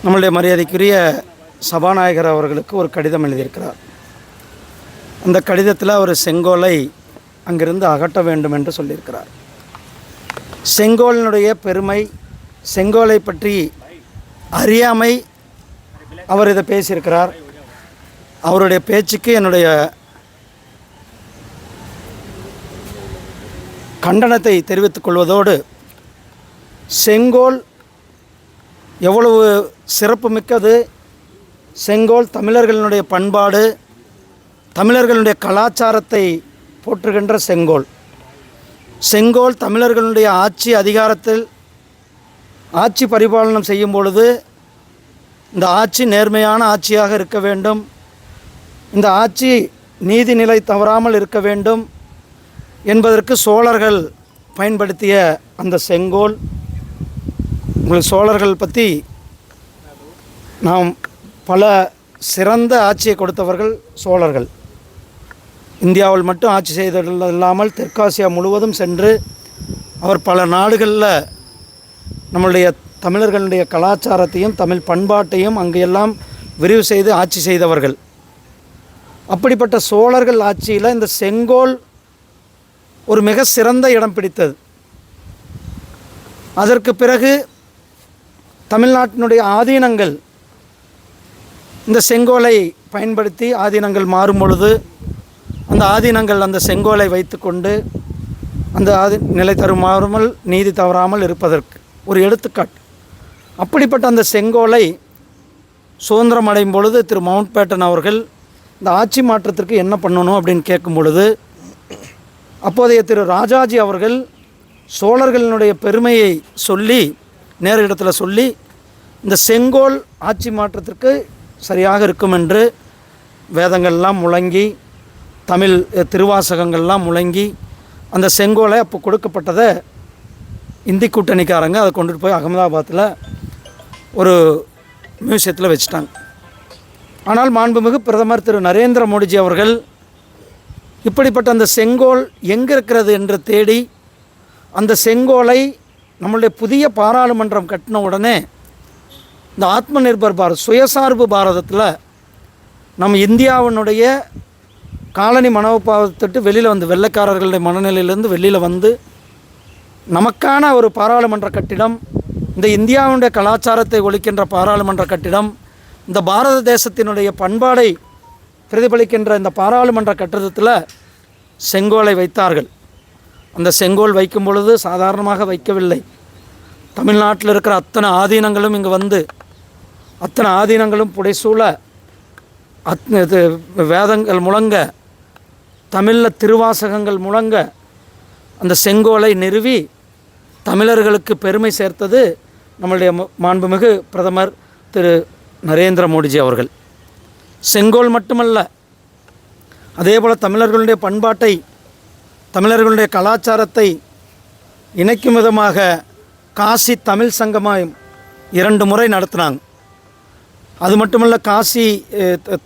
நம்முடைய மரியாதைக்குரிய சபாநாயகர் அவர்களுக்கு ஒரு கடிதம் எழுதியிருக்கிறார். அந்த கடிதத்தில் அவர் செங்கோலை அங்கிருந்து அகற்ற வேண்டும் என்று சொல்லியிருக்கிறார். செங்கோலினுடைய பெருமை, செங்கோலை பற்றி அறியாமை அவர் இதை பேசியிருக்கிறார். அவருடைய பேச்சுக்கு என்னுடைய கண்டனத்தை தெரிவித்துக் கொள்வதோடு, செங்கோல் எவ்வளவு சிறப்புமிக்கது, செங்கோல் தமிழர்களுடைய பண்பாடு, தமிழர்களுடைய கலாச்சாரத்தை போற்றுகின்ற செங்கோல். செங்கோல் தமிழர்களுடைய ஆட்சி அதிகாரத்தில் ஆட்சி பரிபாலனம் செய்யும் பொழுது இந்த ஆட்சி நேர்மையான ஆட்சியாக இருக்க வேண்டும், இந்த ஆட்சி நீதிநிலை தவறாமல் இருக்க வேண்டும் என்பதற்கு சோழர்கள் பயன்படுத்திய அந்த செங்கோல். உங்களுக்கு சோழர்கள் பற்றி நாம் பல சிறந்த ஆட்சியை கொடுத்தவர்கள் சோழர்கள். இந்தியாவில் மட்டும் ஆட்சி செய்தது இல்லாமல் தெற்காசியா முழுவதும் சென்று அவர் பல நாடுகளில் நம்மளுடைய தமிழர்களுடைய கலாச்சாரத்தையும் தமிழ் பண்பாட்டையும் அங்கெல்லாம் விரிவு செய்து ஆட்சி செய்தவர்கள். அப்படிப்பட்ட சோழர்கள் ஆட்சியில் இந்த செங்கோல் ஒரு மிக சிறந்த இடம் பிடித்தது. அதற்கு பிறகு தமிழ்நாட்டினுடைய ஆதீனங்கள் இந்த செங்கோலை பயன்படுத்தி ஆதீனங்கள் மாறும் பொழுது அந்த ஆதீனங்கள் அந்த செங்கோலை வைத்து கொண்டு அந்த நிலை தருமாறாமல் நீதி தவறாமல் இருப்பதற்கு ஒரு எடுத்துக்காட்டு. அப்படிப்பட்ட அந்த செங்கோலை சுதந்திரம் அடையும் பொழுது திரு மவுண்ட் பேட்டன் அவர்கள் இந்த ஆட்சி மாற்றத்திற்கு என்ன பண்ணணும் அப்படின்னு கேட்கும் பொழுது, அப்போதைய திரு ராஜாஜி அவர்கள் சோழர்களினுடைய பெருமையை சொல்லி நேர இடத்துல சொல்லி இந்த செங்கோல் ஆட்சி மாற்றத்திற்கு சரியாக இருக்கும் என்று வேதங்கள்லாம் முழங்கி, தமிழ் திருவாசகங்கள்லாம் முழங்கி அந்த செங்கோலை அப்போ கொடுக்கப்பட்டதை இந்தி கூட்டணிக்காரங்க அதை கொண்டுட்டு போய் அகமதாபாத்தில் ஒரு மியூசியத்தில் வச்சுட்டாங்க. ஆனால் மாண்புமிகு பிரதமர் திரு நரேந்திர மோடிஜி அவர்கள் இப்படிப்பட்ட அந்த செங்கோல் எங்கே இருக்கிறது என்று தேடி அந்த செங்கோலை நம்மளுடைய புதிய பாராளுமன்றம் கட்டின உடனே இந்த ஆத்ம நிர்பர் பாரத் சுயசார்பு பாரதத்தில் நம்ம இந்தியாவினுடைய காலனி மனோபாவத்திட்டு வெளியில் வந்து வெள்ளைக்காரர்களுடைய மனநிலையிலேருந்து வெளியில் வந்து நமக்கான ஒரு பாராளுமன்ற கட்டிடம், இந்த இந்தியாவுடைய கலாச்சாரத்தை ஒழிக்கின்ற பாராளுமன்ற கட்டிடம், இந்த பாரத தேசத்தினுடைய பண்பாடை பிரதிபலிக்கின்ற இந்த பாராளுமன்ற கட்டிடத்தில் செங்கோலை வைத்தார்கள். அந்த செங்கோல் வைக்கும் பொழுது சாதாரணமாக வைக்கவில்லை. தமிழ்நாட்டில் இருக்கிற அத்தனை ஆதீனங்களும் இங்கே வந்து அத்தனை ஆதீனங்களும் புடைசூழ வேதங்கள் முழங்க, தமிழில் திருவாசகங்கள் முழங்க அந்த செங்கோலை நிறுவி தமிழர்களுக்கு பெருமை சேர்த்தது நம்முடைய மாண்புமிகு பிரதமர் திரு நரேந்திர மோடிஜி அவர்கள். செங்கோல் மட்டுமல்ல, அதே போல் தமிழர்களுடைய பண்பாட்டை, தமிழர்களுடைய கலாச்சாரத்தை இணைக்கும் விதமாக காசி தமிழ் சங்கமம் 2 முறை நடத்தினாங்க. அது மட்டுமல்ல, காசி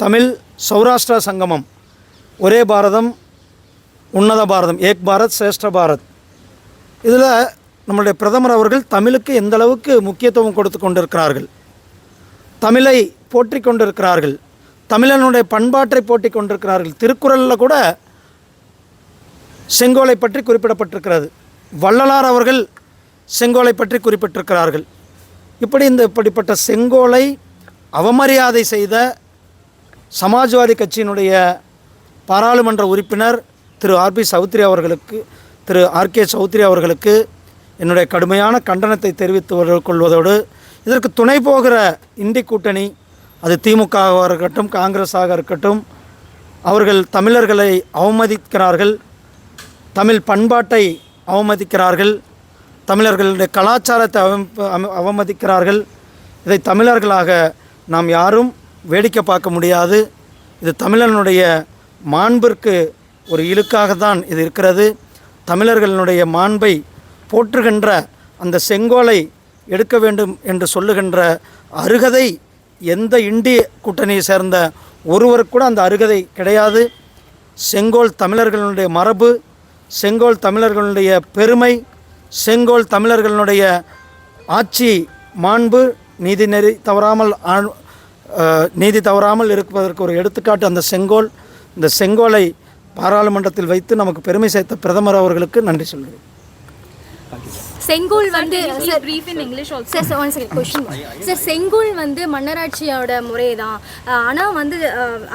தமிழ் சௌராஷ்டிரா சங்கமம், ஒரே பாரதம் உன்னத பாரதம், ஏக் பாரத் சிரேஷ்ட பாரத். இதில் நம்முடைய பிரதமர் அவர்கள் தமிழுக்கு எந்த அளவுக்கு முக்கியத்துவம் கொடுத்து கொண்டிருக்கிறார்கள், தமிழை போற்றி கொண்டிருக்கிறார்கள், தமிழனுடைய பண்பாட்டை போற்றி கொண்டிருக்கிறார்கள். திருக்குறளில் கூட செங்கோலை பற்றி குறிப்பிடப்பட்டிருக்கிறது. வள்ளலார் அவர்கள் செங்கோலை பற்றி குறிப்பிட்டிருக்கிறார்கள். இப்படிப்பட்ட செங்கோலை அவமரியாதை செய்த சமாஜ்வாதி கட்சியினுடைய பாராளுமன்ற உறுப்பினர் திரு ஆர்கே சௌத்ரி அவர்களுக்கு என்னுடைய கடுமையான கண்டனத்தை தெரிவித்து கொள்வதோடு, இதற்கு துணை போகிற இந்தி கூட்டணி, அது திமுகவாக இருக்கட்டும் காங்கிரஸாக இருக்கட்டும், அவர்கள் தமிழர்களை அவமதிக்கிறார்கள், தமிழ் பண்பாட்டை அவமதிக்கிறார்கள், தமிழர்களுடைய கலாச்சாரத்தை அவமதிக்கிறார்கள். இதை தமிழர்களாக நாம் யாரும் வேடிக்கை பார்க்க முடியாது. இது தமிழனுடைய மாண்பிற்கு ஒரு இழுக்காகத்தான் இது இருக்கிறது. தமிழர்களுடைய மாண்பை போற்றுகின்ற அந்த செங்கோலை எடுக்க வேண்டும் என்று சொல்லுகின்ற அருகதை எந்த இந்திய கூட்டணியை சேர்ந்த ஒருவருக்கு கூட அந்த அருகதை கிடையாது. செங்கோல் தமிழர்களுடைய மரபு, செங்கோல் தமிழர்களுடைய பெருமை, செங்கோல் தமிழர்களுடைய ஆட்சி மாண்பு, நீதி தவறாமல் இருப்பதற்கு ஒரு எடுத்துக்காட்டு அந்த செங்கோல். இந்த செங்கோலை பாராளுமன்றத்தில் வைத்து நமக்கு பெருமை சேர்த்த பிரதமர் அவர்களுக்கு நன்றி சொல்கிறேன். செங்கோல் வந்து செங்கோல் வந்து மன்னராட்சியோட முறை தான். ஆனால் வந்து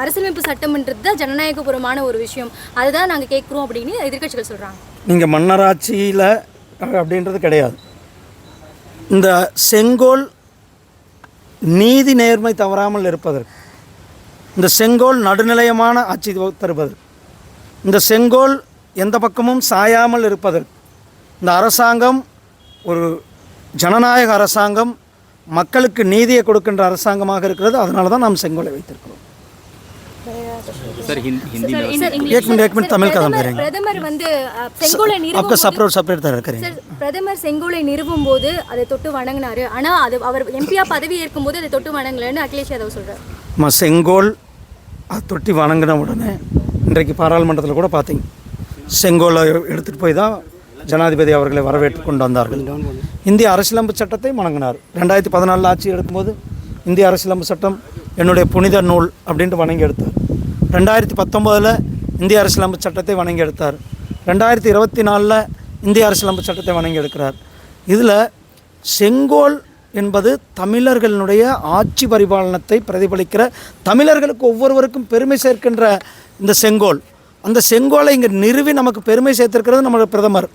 அரசியலமைப்பு சட்டம்ன்றது தான் ஜனநாயகபூர்வமான ஒரு விஷயம், அதுதான் நாங்கள் கேட்குறோம் அப்படின்னு எதிர்க்கட்சிகள் சொல்கிறாங்க. நீங்கள் மன்னராட்சியில் அப்படின்றது கிடையாது. இந்த செங்கோல் நீதி நேர்மை தவறாமல் இருப்பதற்கு, இந்த செங்கோல் நடுநிலையமான ஆட்சி தருவதற்கு, இந்த செங்கோல் எந்த பக்கமும் சாயாமல் இருப்பதற்கு, இந்த அரசாங்கம் ஒரு ஜனநாயக அரசாங்கம், மக்களுக்கு நீதியை கொடுக்கின்ற அரசாங்கமாக இருக்கிறது. அதனால தான் நாம் செங்கோலை வைத்திருக்கிறோம். பிரதமர் வந்து செங்கோலை பிரதமர் செங்கோலை நிறுவும் போது அதை தொட்டு வணங்கினாரு. ஆனால் அது அவர் எம்பியா பதவி ஏற்கும் போது அதை தொட்டு வணங்கலன்னு அகிலேஷ் யாதவ் சொல்றாரு. செங்கோல் அதை தொட்டி வணங்கின உடனே இன்றைக்கு பாராளுமன்றத்தில் கூட பார்த்தீங்க, செங்கோலை எடுத்துகிட்டு போய் தான் ஜனாதிபதி அவர்களை வரவேற்று கொண்டு வந்தார்கள். இந்திய அரசியலமைப்பு சட்டத்தை வணங்கினார். 2014 ஆட்சி எடுக்கும்போது இந்திய அரசியலமைப்பு சட்டம் என்னுடைய புனித நூல் அப்படின்ட்டு வணங்கி எடுத்தார். 2019 இந்திய அரசியலமைப்பு சட்டத்தை வணங்கி எடுத்தார். 2024 இந்திய அரசியலமைப்பு சட்டத்தை வணங்கி எடுக்கிறார். இதில் செங்கோல் என்பது தமிழர்களுடைய ஆட்சி பரிபாலனத்தை பிரதிபலிக்கிற, தமிழர்களுக்கு ஒவ்வொருவருக்கும் பெருமை சேர்க்கின்ற இந்த செங்கோல், அந்த செங்கோலை இங்கே நிறுவி நமக்கு பெருமை சேர்த்திருக்கிறது நம்முடைய பிரதமர்.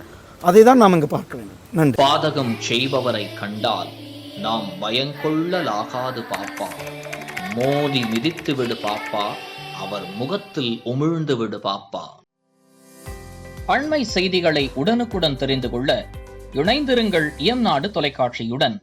அதை தான் நாம் இங்கு பார்க்க வேண்டும். நன்றி. பாதகம் செய்பவரை கண்டால் நாம் பயங்கொள்ளலாகாது பாப்பா, மோதி மிதித்து விடு பாப்பா, அவர் முகத்தில் உமிழ்ந்து விடு பாப்பா. அண்மை செய்திகளை உடனுக்குடன் தெரிந்து கொள்ள இணைந்திருங்கள் இயம்நாடு தொலைக்காட்சியுடன்.